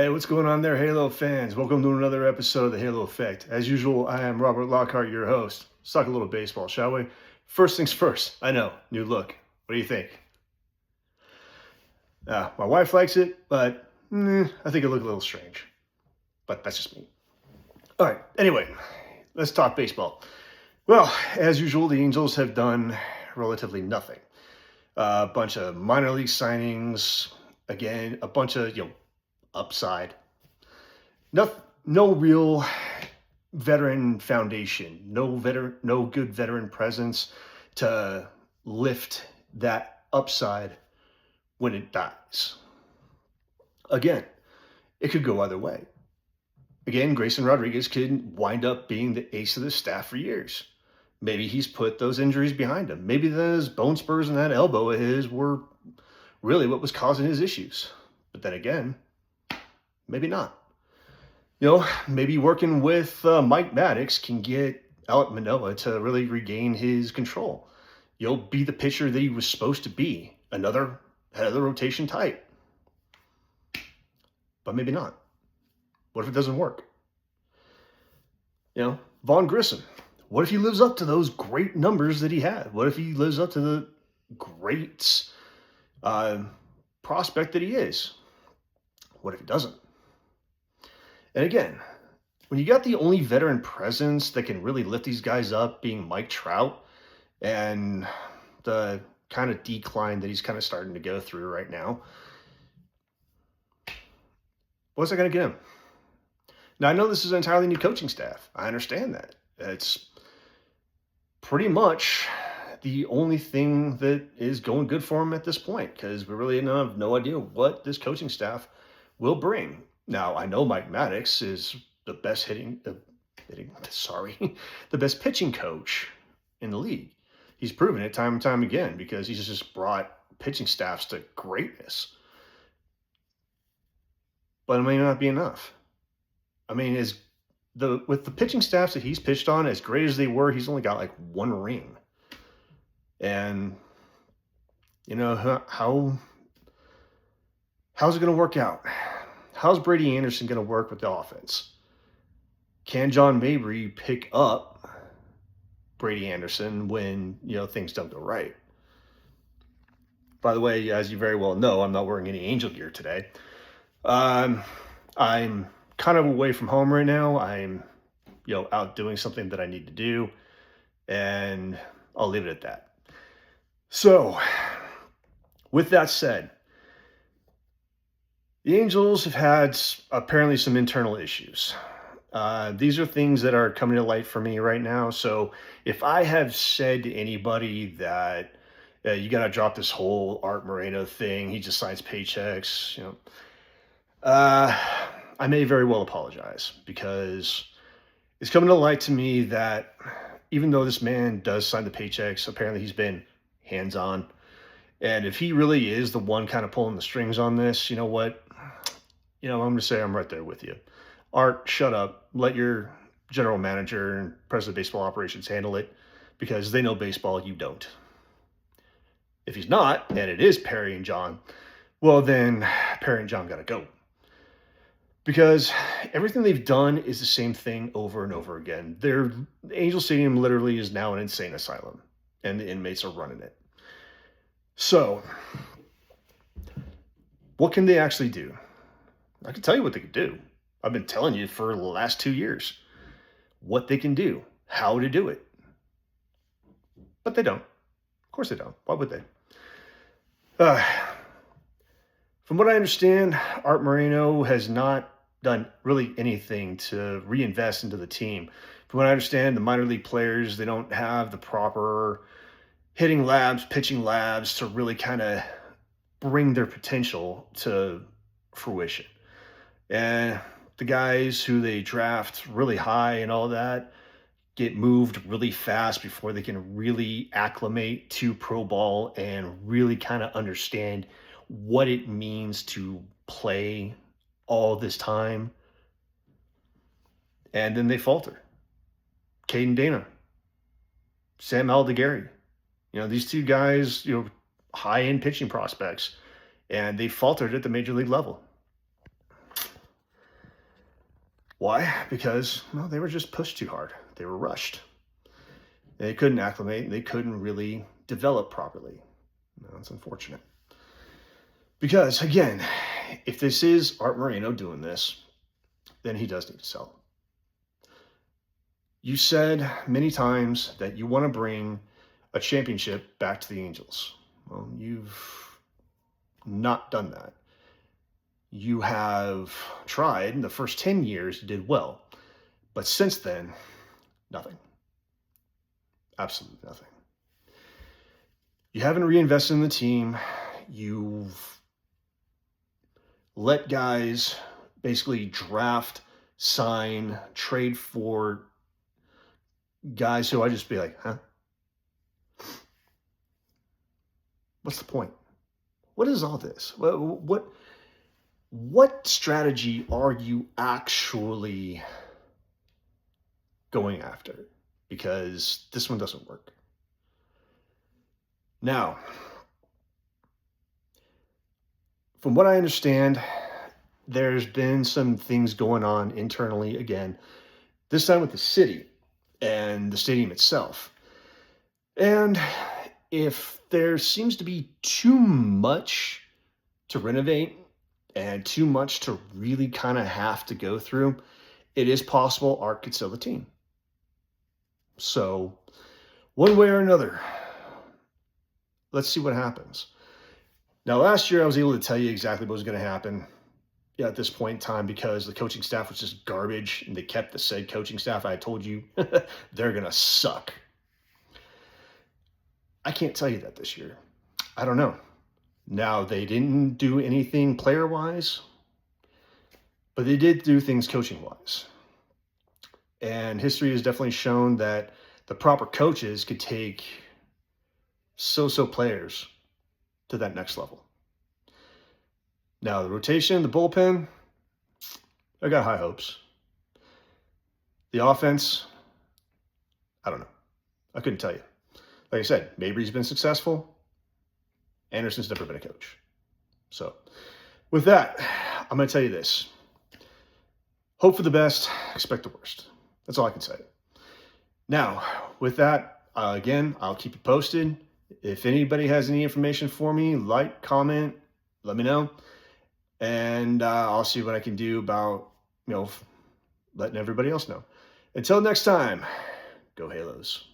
Hey, what's going on there, Halo fans? Welcome to another episode of the Halo Effect. As usual, I am Robert Lockhart, your host. Let's talk a little baseball, shall we? First things first, I know, new look. What do you think? My wife likes it, but I think it looked a little strange. But that's just me. All right, anyway, let's talk baseball. Well, as usual, the Angels have done relatively nothing. A bunch of minor league signings, again, a bunch of, upside. No real veteran foundation, no good veteran presence to lift that upside when it dies. Again, it could go either way. Again, Grayson Rodriguez could wind up being the ace of the staff for years. Maybe he's put those injuries behind him. Maybe those bone spurs and that elbow of his were really what was causing his issues. But then again, maybe not. Maybe working with Mike Maddox can get Alek Manoah to really regain his control. You'll be the pitcher that he was supposed to be, another head of the rotation type. But maybe not. What if it doesn't work? Vaughn Grissom. What if he lives up to those great numbers that he had? What if he lives up to the great prospect that he is? What if it doesn't? And again, when you got the only veteran presence that can really lift these guys up being Mike Trout and the kind of decline that he's kind of starting to go through right now, what's that going to get him? Now, I know this is an entirely new coaching staff. I understand that. It's pretty much the only thing that is going good for him at this point because we really have no idea what this coaching staff will bring. Now, I know Mike Maddox is the best the best pitching coach in the league. He's proven it time and time again because he's just brought pitching staffs to greatness. But it may not be enough. I mean, with the pitching staffs that he's pitched on, as great as they were, he's only got like one ring. And how's it going to work out? How's Brady Anderson going to work with the offense? Can John Mabry pick up Brady Anderson when, things don't go right? By the way, as you very well know, I'm not wearing any Angel gear today. I'm kind of away from home right now. I'm, out doing something that I need to do, and I'll leave it at that. So, with that said, the Angels have had apparently some internal issues. These are things that are coming to light for me right now. So if I have said to anybody that you got to drop this whole Art Moreno thing, he just signs paychecks, I may very well apologize because it's coming to light to me that even though this man does sign the paychecks, apparently he's been hands-on. And if he really is the one kind of pulling the strings on this, you know what? I'm going to say I'm right there with you. Art, shut up. Let your general manager and president of baseball operations handle it because they know baseball, you don't. If he's not, and it is Perry and John, well, then Perry and John got to go. Because everything they've done is the same thing over and over again. The Angel Stadium literally is now an insane asylum, and the inmates are running it. So, what can they actually do? I can tell you what they can do. I've been telling you for the last 2 years what they can do, how to do it. But they don't. Of course they don't. Why would they? From what I understand, Art Moreno has not done really anything to reinvest into the team. From what I understand, the minor league players, they don't have the proper hitting labs, pitching labs to really kind of bring their potential to fruition. And the guys who they draft really high and all that get moved really fast before they can really acclimate to pro ball and really kind of understand what it means to play all this time. And then they falter. Caden Dana, Sam Aldegheri. These two guys, high-end pitching prospects, and they faltered at the major league level. Why? Because, well, they were just pushed too hard. They were rushed. They couldn't acclimate. They couldn't really develop properly. That's unfortunate. Because, again, if this is Art Moreno doing this, then he does need to sell. You said many times that you want to bring a championship back to the Angels. Well, you've not done that. You have tried. In the first 10 years, you did well. But since then, nothing. Absolutely nothing. You haven't reinvested in the team. You've let guys basically draft, sign, trade for guys who I just be like, huh? What's the point? What is all this? What strategy are you actually going after? Because this one doesn't work. Now, from what I understand, there's been some things going on internally again, this time with the city and the stadium itself. And if there seems to be too much to renovate and too much to really kind of have to go through, it is possible Art could sell the team. So, one way or another, let's see what happens. Now, last year I was able to tell you exactly what was going to happen at this point in time because the coaching staff was just garbage and they kept the said coaching staff. I told you they're going to suck. I can't tell you that this year. I don't know. Now, they didn't do anything player-wise, but they did do things coaching-wise. And history has definitely shown that the proper coaches could take so-so players to that next level. Now, the rotation, the bullpen, I got high hopes. The offense, I don't know. I couldn't tell you. Like I said, Mabry's been successful. Anderson's never been a coach. So, with that, I'm going to tell you this. Hope for the best, expect the worst. That's all I can say. Now, with that, again, I'll keep you posted. If anybody has any information for me, like, comment, let me know. And I'll see what I can do about, letting everybody else know. Until next time, go Halos.